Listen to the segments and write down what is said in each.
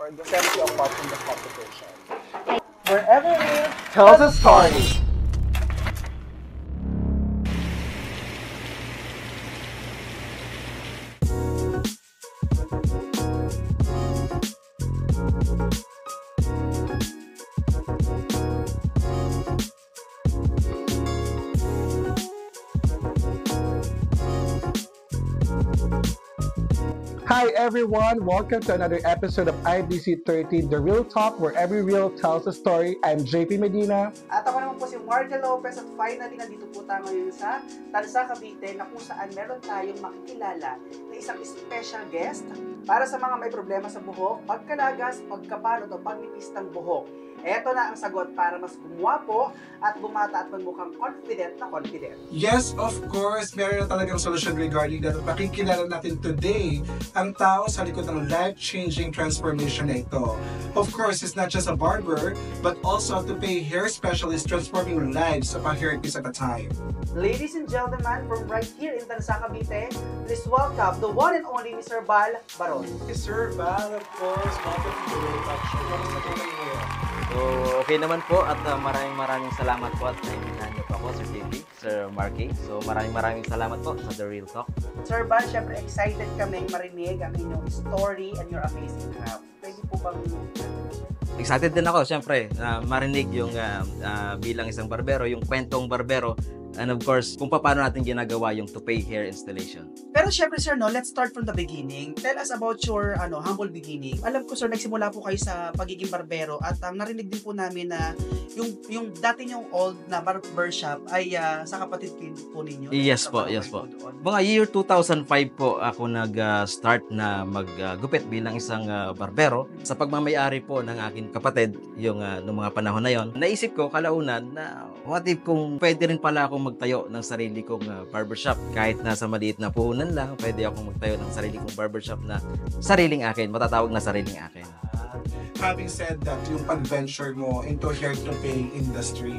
or the semi apart from the competition. Wherever it Tells a story. Hi everyone, welcome to another episode of IBC 13, The Real Talk, where every reel tells a story. I'm JP Medina. At ako naman po si Marcia Lopez at finally nandito po tayo ngayon sa Tansa, Cavite na kung saan meron tayong makikilala na isang special guest para sa mga may problema sa buhok, pagkalagas, pagkapalot o pagnipis ng buhok. Eto na ang sagot para mas gumwapo at bumata at magmukhang confident na confident. Yes, of course, meron na talagang solution regarding that. At makikilala natin today ang tao sa likod ng life-changing transformation na ito. Of course, it's not just a barber, but also to pay hair specialist transforming lives of a hairpiece at a time. Ladies and gentlemen, from right here in Tansa, Cavite, please welcome the one and only Mr. Bal Baron. Sir Val, of course, welcome to the Real Talk Show. Kamusta po kayo? So, okay naman po at maraming salamat po at naimbitahan niyo po ako, Sir JP, Sir Marky. So, maraming salamat po sa The Real Talk. Sir Bal, syempre excited kaming marinig ang inyong story and your amazing craft. Pwede po bang... Excited din ako, syempre, marinig yung bilang isang barbero, yung kwentong barbero, and of course, kung paano natin ginagawa yung toupee hair installation. Pero syempre sir, no, let's start from the beginning. Tell us about your humble beginning. Alam ko sir, nagsimula po kayo sa pagiging barbero at narinig din po namin na yung dati yung old na barbershop ay sa kapatid po ninyo. Yes po, yes po. Mga year 2005 po ako nag-start na maggupit bilang isang barbero. Sa pagmamayari po ng aking kapatid, yung nung mga panahon na yon, naisip ko kalaunan na what if kung pwede rin pala akong magtayo ng sarili kong barbershop. Kahit nasa maliit na puhunan lang, pwede akong magtayo ng sarili kong barbershop na sariling akin, matatawag na sariling akin. Having said that, yung pag-venture mo into hair toupee industry,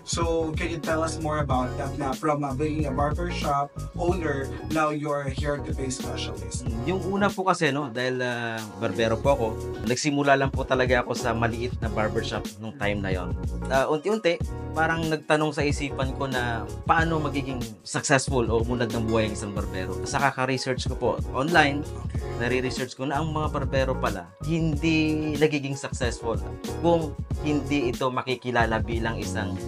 so can you tell us more about that na from being a barbershop owner, now you're a hair toupee specialist? Yung una po kasi, no, dahil barbero po ako, nagsimula lang po talaga ako sa maliit na barbershop nung time na yon. Unti-unti, parang nagtanong sa isipan ko na paano magiging successful o munad ng buhay ang isang barbero. Sa kaka-research ko po online, nare-research ko na ang mga barbero pala hindi nagiging successful kung hindi ito makikilala bilang isang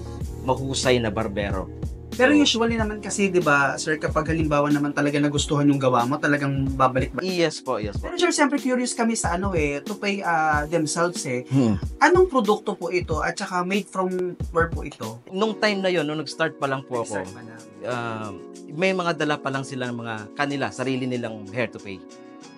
mahusay na barbero. Pero usually naman kasi, di ba, sir, kapag halimbawa naman talaga nagustuhan yung gawa mo, talagang babalik ba? Yes po, yes po. Pero sir, siyempre curious kami sa toupee themselves Anong produkto po ito at saka made from where po ito? Nung time na yon, nung nag-start pa lang po ako, may mga dala pa lang sila ng mga kanila, sarili nilang hair toupee.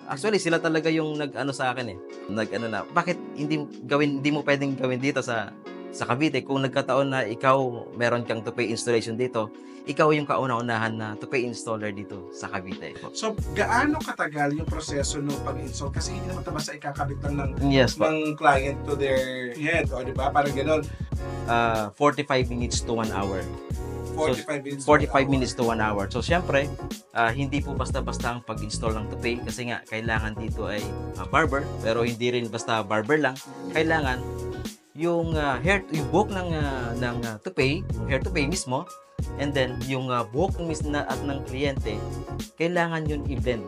Actually, sila talaga yung nag-ano sa akin Nag-ano na, bakit hindi mo pwedeng gawin dito sa Cavite kung nagkataon na ikaw meron kang toupee installation dito, ikaw yung kauna-unahan na toupee installer dito sa Cavite. So, gaano katagal yung proseso ng pag-install? Kasi hindi naman ito basta ikakabit lang ng, Yes po. ng client to their head, o di ba? Parang gano'n. 45 minutes to 1 hour. 45 minutes to 1 hour. So, syempre, hindi po basta-basta ang pag-install ng toupee kasi nga, kailangan dito ay barber, pero hindi rin basta barber lang. Kailangan yung buhok ng toupee, yung hair toupee mismo, and then yung buhok ng kliyente, kailangan yun i-blend.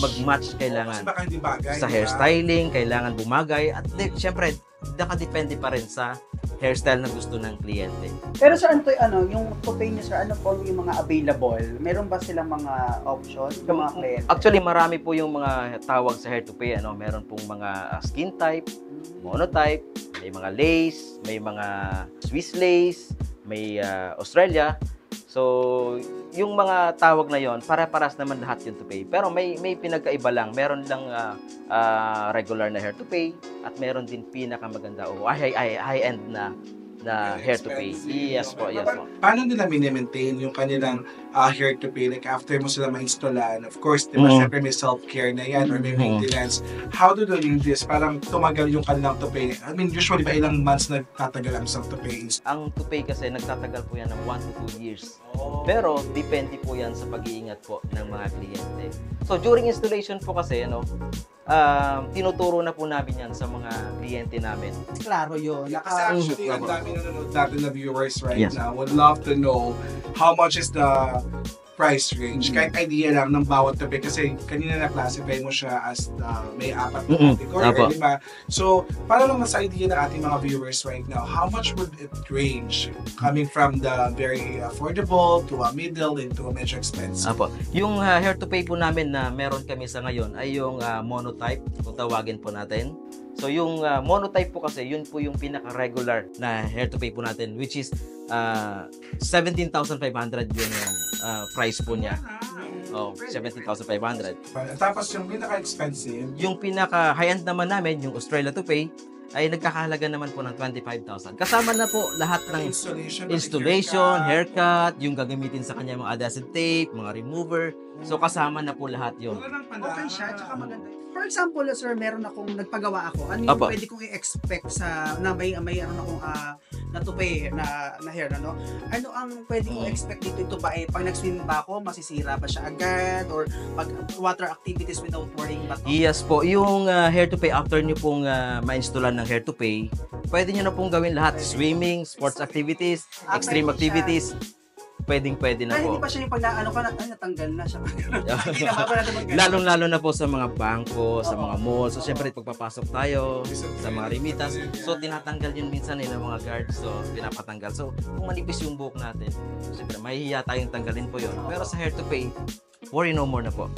Mag-match kailangan. Kasi baka hindi bagay. Sa hairstyling, kailangan bumagay. At syempre, nakadepende pa rin sa hairstyle na gusto ng kliyente. Pero sir, yung toupee niyo sir, ano po yung mga available? Meron ba silang mga option ng mga kliyente? Actually, marami po yung mga tawag sa hair toupee. Meron pong mga skin type, monotype, may mga lace, may mga Swiss lace, may Australia. So, yung mga tawag na yon, para-paras naman lahat yung toupee. Pero may pinagkaiba lang. Meron lang regular na hair toupee at meron din pinakamaganda o high-end na na hair to pay. Yes po, yes po. Paano nila mini-maintain yung kanilang hair to pay? Like after mo sila ma-installan, of course, di ba, syempre may self-care na yan or may maintenance. How do they do this? Parang tumagal yung kanilang to pay. I mean, usually ba ilang months nagtatagal ang self to pay? Ang to pay kasi nagtatagal po yan ng 1 to 2 years. Pero depende po yan sa pag-iingat po ng mga kliyente. So during installation po kasi, tinuturo na po namin yan sa mga kliyente namin. Klaro yun. Kasi actually, ang dami nanonood natin na viewers right Yes. now would love to know how much is the price range. Kahit idea lang ng bawat tabi kasi kanina na-classify mo siya as may apat na category, Apo. di ba? So, para lang mas idea ng ating mga viewers right now, how much would it range coming from the very affordable to a middle and to a medyo expensive? Apo. Yung hair to pay po namin na meron kami sa ngayon ay yung monotype, kung tawagin po natin. So yung monotype po kasi, yun po yung pinaka-regular na hair to pay po natin, which is 17,500 yung price po niya. Oh, 17,500. Tapos yung pinaka-expensive, Yung pinaka-high-end naman namin, yung Australia to pay, ay nagkakahalaga naman po ng 25,000. Kasama na po lahat ng installation, haircut, yung gagamitin sa kanya mga adhesive tape, mga remover. So kasama na po lahat yun. Okay siya, tsaka maganda. For example, sir, meron akong nagpagawa ako. Ano yung Apo. pwede kong i-expect sa na may ano akong natupi na hair na, no? Ano ang pwede kong expect dito? Ito ba pag nag-swim ba ako, masisira ba siya agad or pag water activities without worrying ba to? Yes po, yung hair to pay, after nyo pong ma-installan ng hair to pay, pwede nyo na pong gawin lahat. Swimming, sports activities, extreme activities, pwedeng-pwede na Ay, po. hindi pa siya yung pag naano ka na, natanggal na siya. Hindi na ba natin mag- Lalong-lalo na po sa mga bangko, sa mga malls. So, syempre, pagpapasok tayo sa mga remittance, so, tinatanggal yun minsan ng mga guards. So, pinapatanggal. So, kung manipis yung buhok natin, syempre, mahihiya tayong tanggalin po yun. Pero sa hair to pay, worry no more na po.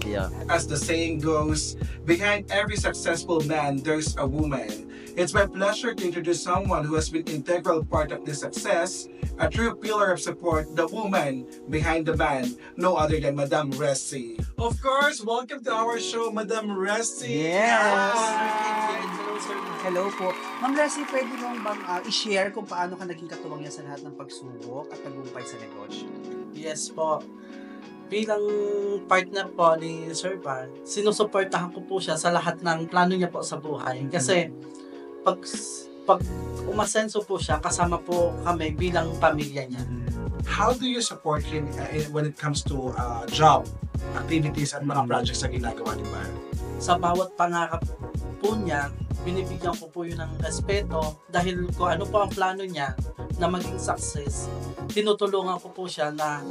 Yeah. As the saying goes, behind every successful man, there's a woman. It's my pleasure to introduce someone who has been an integral part of this success, a true pillar of support, the woman behind the man, no other than Madam Ressi. Of course, welcome to our show, Madam Ressi. Yes! Hello po. Ma'am Leslie, pwede mo bang i-share kung paano ka naging katuwang niya sa lahat ng pagsubok at tagumpay sa negosyo? Yes po. Bilang partner po ni Sir Bar, sinusuportahan ko po siya sa lahat ng plano niya po sa buhay. Kasi pag umasenso po siya, kasama po kami bilang pamilya niya. How do you support him when it comes to job, activities, at mga projects na ginagawa ni Bar? Sa bawat pangarap po niya, binibigyan ko po yun ng respeto dahil kung ano po ang plano niya na maging success, tinutulungan ko po siya na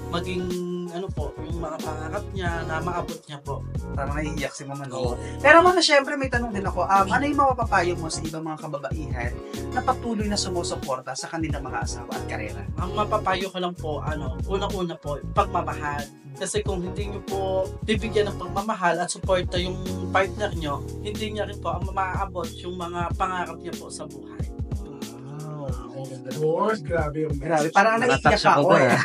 maging yung mga pangarap niya na maabot niya po. Parang naiiyak si Mama no. Pero Mama, syempre may tanong din ako. Ano yung mapapapayo mo sa ibang mga kababaihan na patuloy na sumusuporta sa kanilang mga asawa at karera? Ang mapapayo ko lang po, unang-una po, pagmamahal. Kasi kung hindi nyo po bibigyan ng pagmamahal at suporta yung partner nyo, hindi niya rin po ang maaabot yung mga pangarap niya po sa buhay. Of course, grabe yung Grabe, message. parang naiiyak Natouch ako ako doon, eh.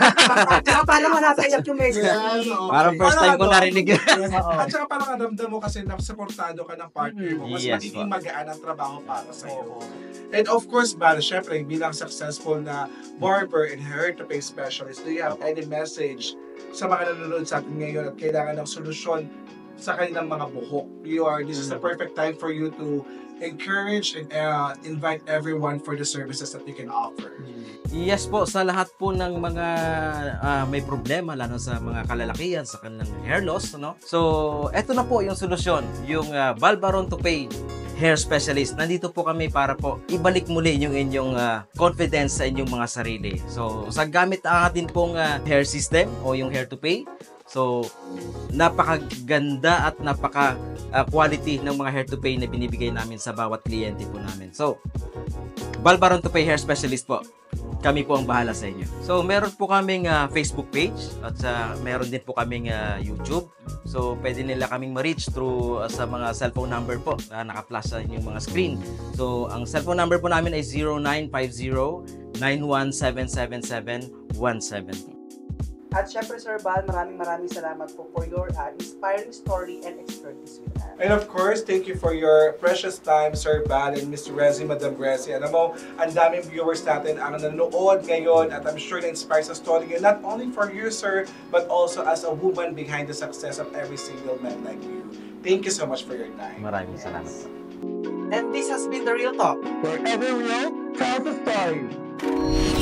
Tsaka parang nataiyak yung message. Yes, oo. Parang first time ko narinig yun. At saka parang naramdam mo kasi supportado ka ng partner mo. Mas Yes, magiging po. magaan ang trabaho para sa iyo. And of course, Bar, syempre, bilang successful na barber and hair to pay specialist, do you have any message sa mga nanonood sa atin ngayon at kailangan ng solusyon sa kanilang mga buhok? This is the perfect time for you to encourage and invite everyone for the services that you can offer. Yes po, sa lahat po ng mga may problema, lalo sa mga kalalakihan, sa kanilang hair loss, no? So, eto na po yung solusyon, yung Balbaron to Pay Hair Specialist. Nandito po kami para po ibalik muli yung inyong confidence sa inyong mga sarili. So, sa gamit ang atin pong hair system o yung hair to pay, so, napakaganda at napaka-quality ng mga hair to pay na binibigay namin sa bawat kliyente po namin. So, Balbaron to Pay Hair Specialist po. Kami po ang bahala sa inyo. So, meron po kaming Facebook page at meron din po kaming YouTube. So, pwede nila kaming ma-reach through sa mga cellphone number po na naka-flash sa inyong mga screen. So, ang cellphone number po namin ay 0950-9177717. At syempre, Sir Val, maraming salamat po for your inspiring story and expertise with us. And of course, thank you for your precious time, Sir Val and Mr. Rezi, Madam Rezi. Alam mo, ang daming viewers natin ang nanonood ngayon at I'm sure na-inspire sa story yun, not only for you, sir, but also as a woman behind the success of every single man like you. Thank you so much for your time. Maraming salamat po. And this has been The Real Talk. Where every real tells a story.